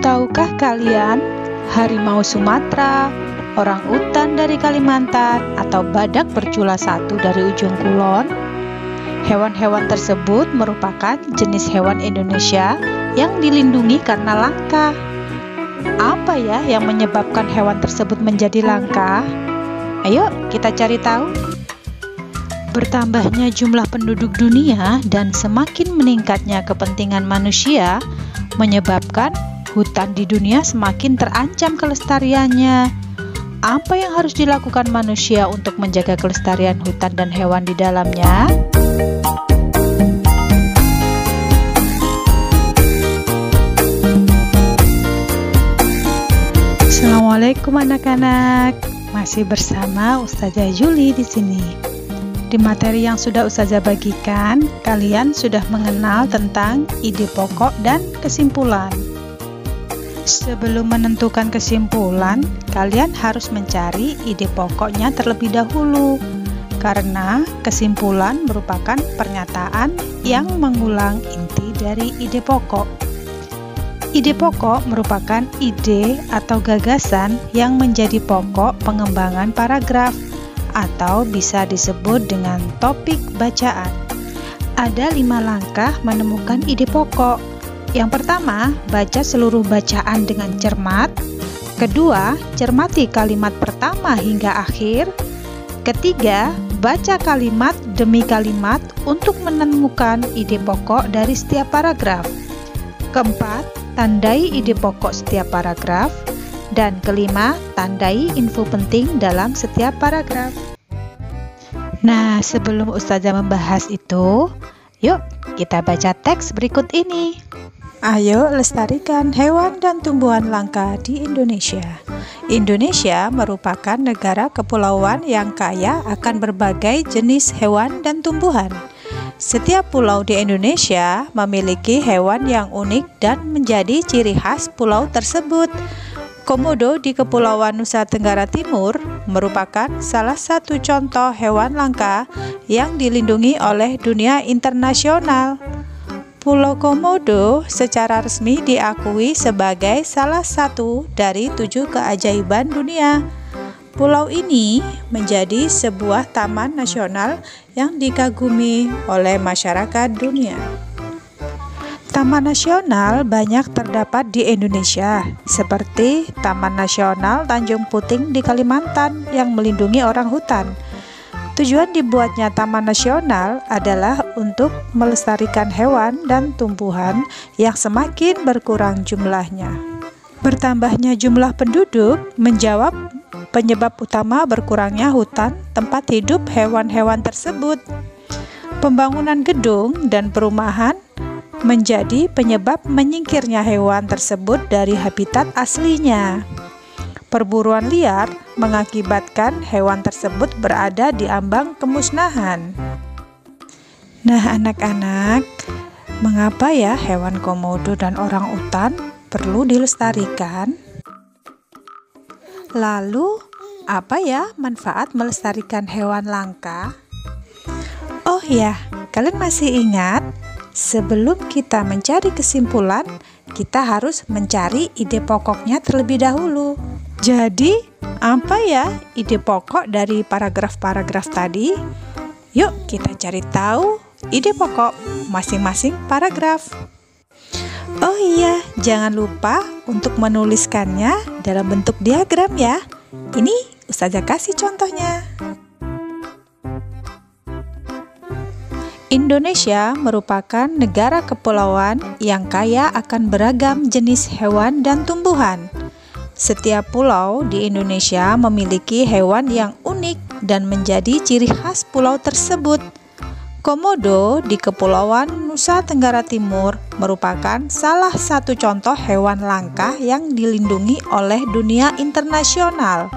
Tahukah kalian, harimau Sumatera, orangutan dari Kalimantan, atau badak bercula satu dari ujung kulon? Hewan-hewan tersebut merupakan jenis hewan Indonesia yang dilindungi karena langka. Apa ya yang menyebabkan hewan tersebut menjadi langka? Ayo kita cari tahu. Bertambahnya jumlah penduduk dunia dan semakin meningkatnya kepentingan manusia menyebabkan hutan di dunia semakin terancam kelestariannya. Apa yang harus dilakukan manusia untuk menjaga kelestarian hutan dan hewan di dalamnya? Assalamualaikum anak-anak. Masih bersama Ustazah Juli di sini. Di materi yang sudah Ustazah bagikan, kalian sudah mengenal tentang ide pokok dan kesimpulan. Sebelum menentukan kesimpulan, kalian harus mencari ide pokoknya terlebih dahulu, karena kesimpulan merupakan pernyataan yang mengulang inti dari ide pokok. Ide pokok merupakan ide atau gagasan yang menjadi pokok pengembangan paragraf, atau bisa disebut dengan topik bacaan. Ada 5 langkah menemukan ide pokok. Yang pertama, baca seluruh bacaan dengan cermat. Kedua, cermati kalimat pertama hingga akhir. Ketiga, baca kalimat demi kalimat untuk menemukan ide pokok dari setiap paragraf. Keempat, tandai ide pokok setiap paragraf. Dan kelima, tandai info penting dalam setiap paragraf. Nah, sebelum Ustazah membahas itu, yuk kita baca teks berikut ini. Ayo lestarikan hewan dan tumbuhan langka di Indonesia. Indonesia merupakan negara kepulauan yang kaya akan berbagai jenis hewan dan tumbuhan. Setiap pulau di Indonesia memiliki hewan yang unik dan menjadi ciri khas pulau tersebut. Komodo di Kepulauan Nusa Tenggara Timur merupakan salah satu contoh hewan langka yang dilindungi oleh dunia internasional. Pulau Komodo secara resmi diakui sebagai salah satu dari 7 keajaiban dunia. Pulau ini menjadi sebuah taman nasional yang dikagumi oleh masyarakat dunia. Taman nasional banyak terdapat di Indonesia, seperti Taman Nasional Tanjung Puting di Kalimantan yang melindungi orangutan. Tujuan dibuatnya Taman Nasional adalah untuk melestarikan hewan dan tumbuhan yang semakin berkurang jumlahnya. Bertambahnya jumlah penduduk menjawab penyebab utama berkurangnya hutan tempat hidup hewan-hewan tersebut. Pembangunan gedung dan perumahan menjadi penyebab menyingkirnya hewan tersebut dari habitat aslinya. Perburuan liar mengakibatkan hewan tersebut berada di ambang kemusnahan. Nah, anak-anak, mengapa ya hewan komodo dan orangutan perlu dilestarikan? Lalu, apa ya manfaat melestarikan hewan langka? Oh ya, kalian masih ingat? Sebelum kita mencari kesimpulan, kita harus mencari ide pokoknya terlebih dahulu. Jadi, apa ya ide pokok dari paragraf-paragraf tadi? Yuk kita cari tahu ide pokok masing-masing paragraf. Oh iya, jangan lupa untuk menuliskannya dalam bentuk diagram ya. Ini Ustazah kasih contohnya. Indonesia merupakan negara kepulauan yang kaya akan beragam jenis hewan dan tumbuhan. Setiap pulau di Indonesia memiliki hewan yang unik dan menjadi ciri khas pulau tersebut. Komodo di Kepulauan Nusa Tenggara Timur merupakan salah satu contoh hewan langka yang dilindungi oleh dunia internasional.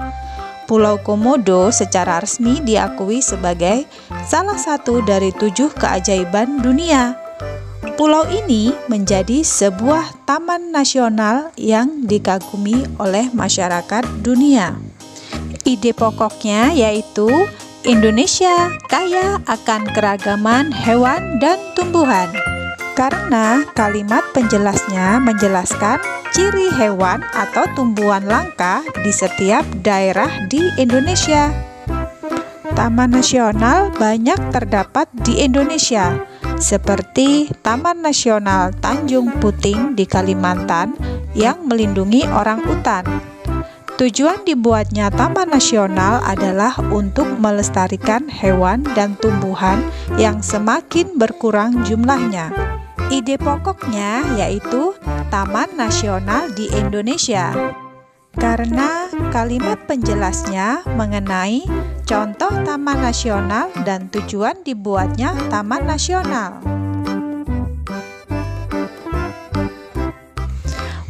Pulau Komodo secara resmi diakui sebagai salah satu dari 7 keajaiban dunia. Pulau ini menjadi sebuah taman nasional yang dikagumi oleh masyarakat dunia. Ide pokoknya yaitu Indonesia kaya akan keragaman hewan dan tumbuhan. Karena kalimat penjelasnya menjelaskan ciri hewan atau tumbuhan langka di setiap daerah di Indonesia. Taman nasional banyak terdapat di Indonesia, seperti Taman Nasional Tanjung Puting di Kalimantan yang melindungi orangutan. Tujuan dibuatnya Taman Nasional adalah untuk melestarikan hewan dan tumbuhan yang semakin berkurang jumlahnya. Ide pokoknya yaitu Taman Nasional di Indonesia, karena kalimat penjelasnya mengenai contoh taman nasional dan tujuan dibuatnya Taman Nasional.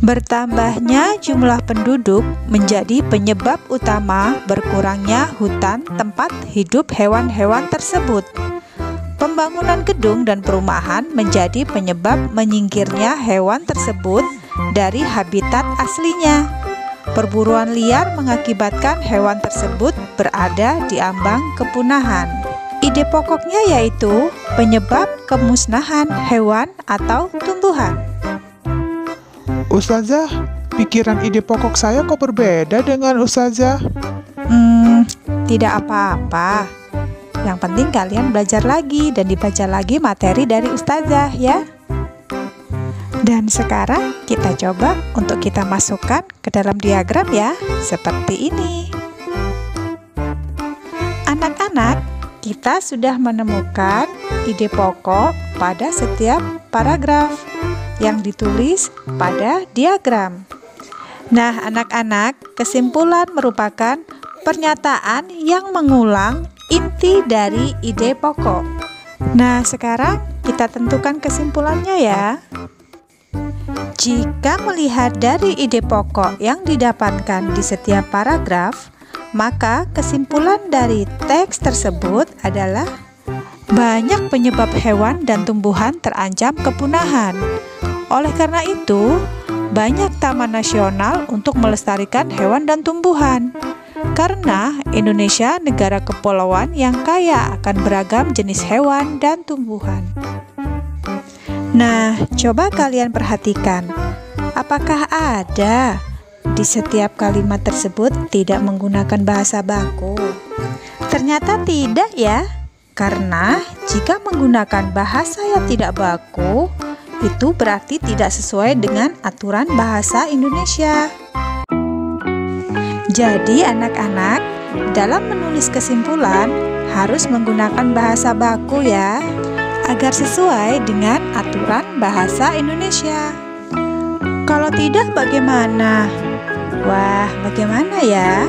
Bertambahnya jumlah penduduk menjadi penyebab utama berkurangnya hutan tempat hidup hewan-hewan tersebut. Pembangunan gedung dan perumahan menjadi penyebab menyingkirnya hewan tersebut dari habitat aslinya. Perburuan liar mengakibatkan hewan tersebut berada di ambang kepunahan. Ide pokoknya yaitu penyebab kemusnahan hewan atau tumbuhan. Ustazah, pikiran ide pokok saya kok berbeda dengan Ustazah? Tidak apa-apa. Yang penting kalian belajar lagi dan dibaca lagi materi dari Ustazah ya. Dan sekarang kita coba untuk kita masukkan ke dalam diagram ya, seperti ini. Anak-anak, kita sudah menemukan ide pokok pada setiap paragraf yang ditulis pada diagram. Nah, anak-anak, kesimpulan merupakan pernyataan yang mengulang inti dari ide pokok. Nah, sekarang kita tentukan kesimpulannya ya. Jika melihat dari ide pokok yang didapatkan di setiap paragraf, maka kesimpulan dari teks tersebut adalah banyak penyebab hewan dan tumbuhan terancam kepunahan. Oleh karena itu, banyak taman nasional untuk melestarikan hewan dan tumbuhan. Karena Indonesia negara kepulauan yang kaya akan beragam jenis hewan dan tumbuhan. Nah, coba kalian perhatikan, apakah ada di setiap kalimat tersebut tidak menggunakan bahasa baku? Ternyata tidak ya, karena jika menggunakan bahasa yang tidak baku, itu berarti tidak sesuai dengan aturan bahasa Indonesia. Jadi anak-anak, dalam menulis kesimpulan harus menggunakan bahasa baku ya, agar sesuai dengan aturan bahasa Indonesia. Kalau tidak bagaimana? Wah, bagaimana ya?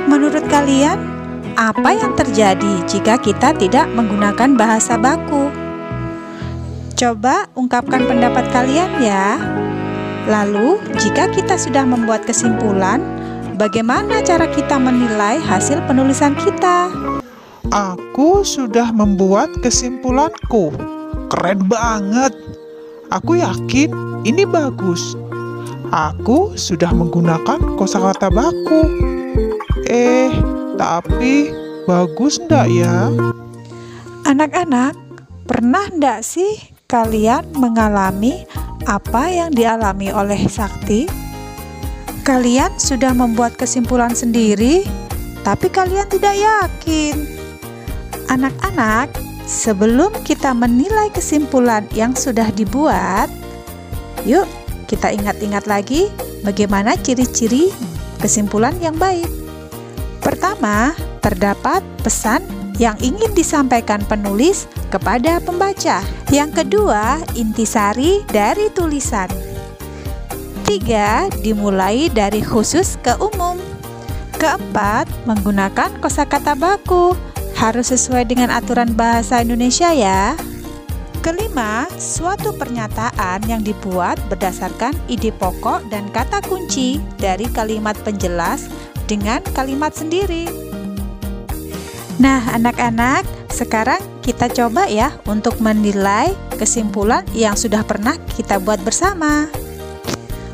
Menurut kalian, apa yang terjadi jika kita tidak menggunakan bahasa baku? Coba ungkapkan pendapat kalian ya. Lalu, jika kita sudah membuat kesimpulan, bagaimana cara kita menilai hasil penulisan kita? Aku sudah membuat kesimpulanku. Keren banget. Aku yakin ini bagus. Aku sudah menggunakan kosakata baku. Tapi bagus ndak ya? Anak-anak, pernah ndak sih kalian mengalami apa yang dialami oleh Sakti? Kalian sudah membuat kesimpulan sendiri, tapi kalian tidak yakin. Anak-anak, sebelum kita menilai kesimpulan yang sudah dibuat, yuk kita ingat-ingat lagi bagaimana ciri-ciri kesimpulan yang baik. Pertama, terdapat pesan yang ingin disampaikan penulis kepada pembaca. Yang kedua, intisari dari tulisan. 3, dimulai dari khusus ke umum. Keempat, menggunakan kosakata baku. Harus sesuai dengan aturan bahasa Indonesia ya. Kelima, suatu pernyataan yang dibuat berdasarkan ide pokok dan kata kunci dari kalimat penjelas dengan kalimat sendiri. Nah, anak-anak, sekarang kita coba ya untuk menilai kesimpulan yang sudah pernah kita buat bersama.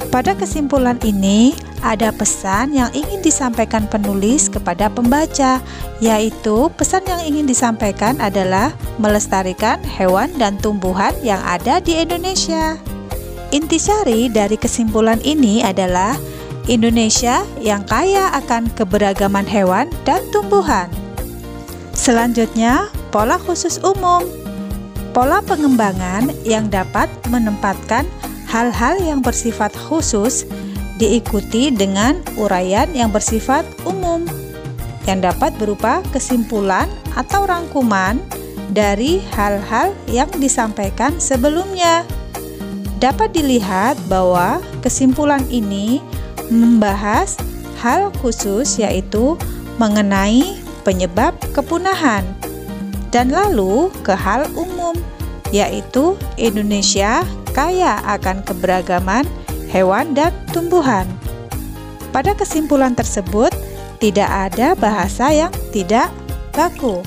Pada kesimpulan ini, ada pesan yang ingin disampaikan penulis kepada pembaca, yaitu pesan yang ingin disampaikan adalah melestarikan hewan dan tumbuhan yang ada di Indonesia. Intisari dari kesimpulan ini adalah Indonesia yang kaya akan keberagaman hewan dan tumbuhan. Selanjutnya, pola khusus umum. Pola pengembangan yang dapat menempatkan hal-hal yang bersifat khusus diikuti dengan uraian yang bersifat umum yang dapat berupa kesimpulan atau rangkuman dari hal-hal yang disampaikan sebelumnya. Dapat dilihat bahwa kesimpulan ini membahas hal khusus, yaitu mengenai penyebab kepunahan, dan lalu ke hal umum, yaitu Indonesia kaya akan keberagaman hewan dan tumbuhan. Pada kesimpulan tersebut tidak ada bahasa yang tidak baku.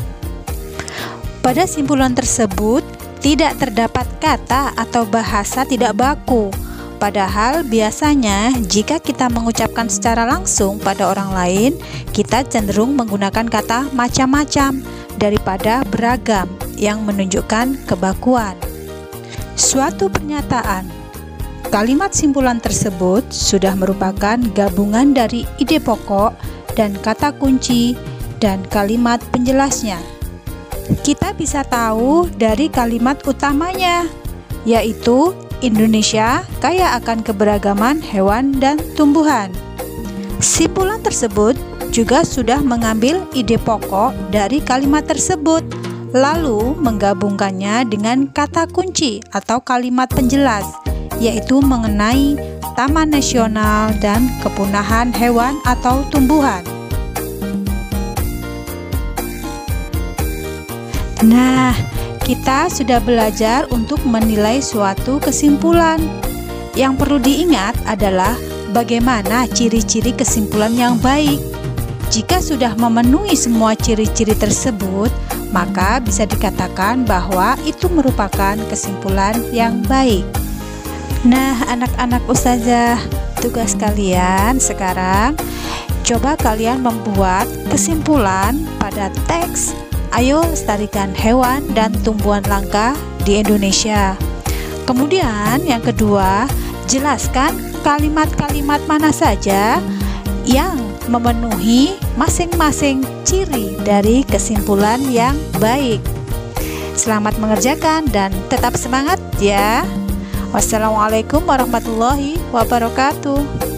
Pada simpulan tersebut tidak terdapat kata atau bahasa tidak baku. Padahal biasanya jika kita mengucapkan secara langsung pada orang lain, kita cenderung menggunakan kata macam-macam daripada beragam yang menunjukkan kebakuan. Suatu pernyataan. Kalimat simpulan tersebut sudah merupakan gabungan dari ide pokok dan kata kunci dan kalimat penjelasnya. Kita bisa tahu dari kalimat utamanya, yaitu Indonesia kaya akan keberagaman hewan dan tumbuhan. Simpulan tersebut juga sudah mengambil ide pokok dari kalimat tersebut, lalu menggabungkannya dengan kata kunci atau kalimat penjelas, yaitu mengenai Taman Nasional dan kepunahan hewan atau tumbuhan. Nah, kita sudah belajar untuk menilai suatu kesimpulan. Yang perlu diingat adalah bagaimana ciri-ciri kesimpulan yang baik. Jika sudah memenuhi semua ciri-ciri tersebut, maka bisa dikatakan bahwa itu merupakan kesimpulan yang baik. Nah, anak-anak ustazah, tugas kalian sekarang coba kalian membuat kesimpulan pada teks "Ayo lestarikan hewan dan tumbuhan langka di Indonesia". Kemudian yang kedua, jelaskan kalimat-kalimat mana saja yang memenuhi masing-masing ciri dari kesimpulan yang baik. Selamat mengerjakan dan tetap semangat ya. Wassalamualaikum warahmatullahi wabarakatuh.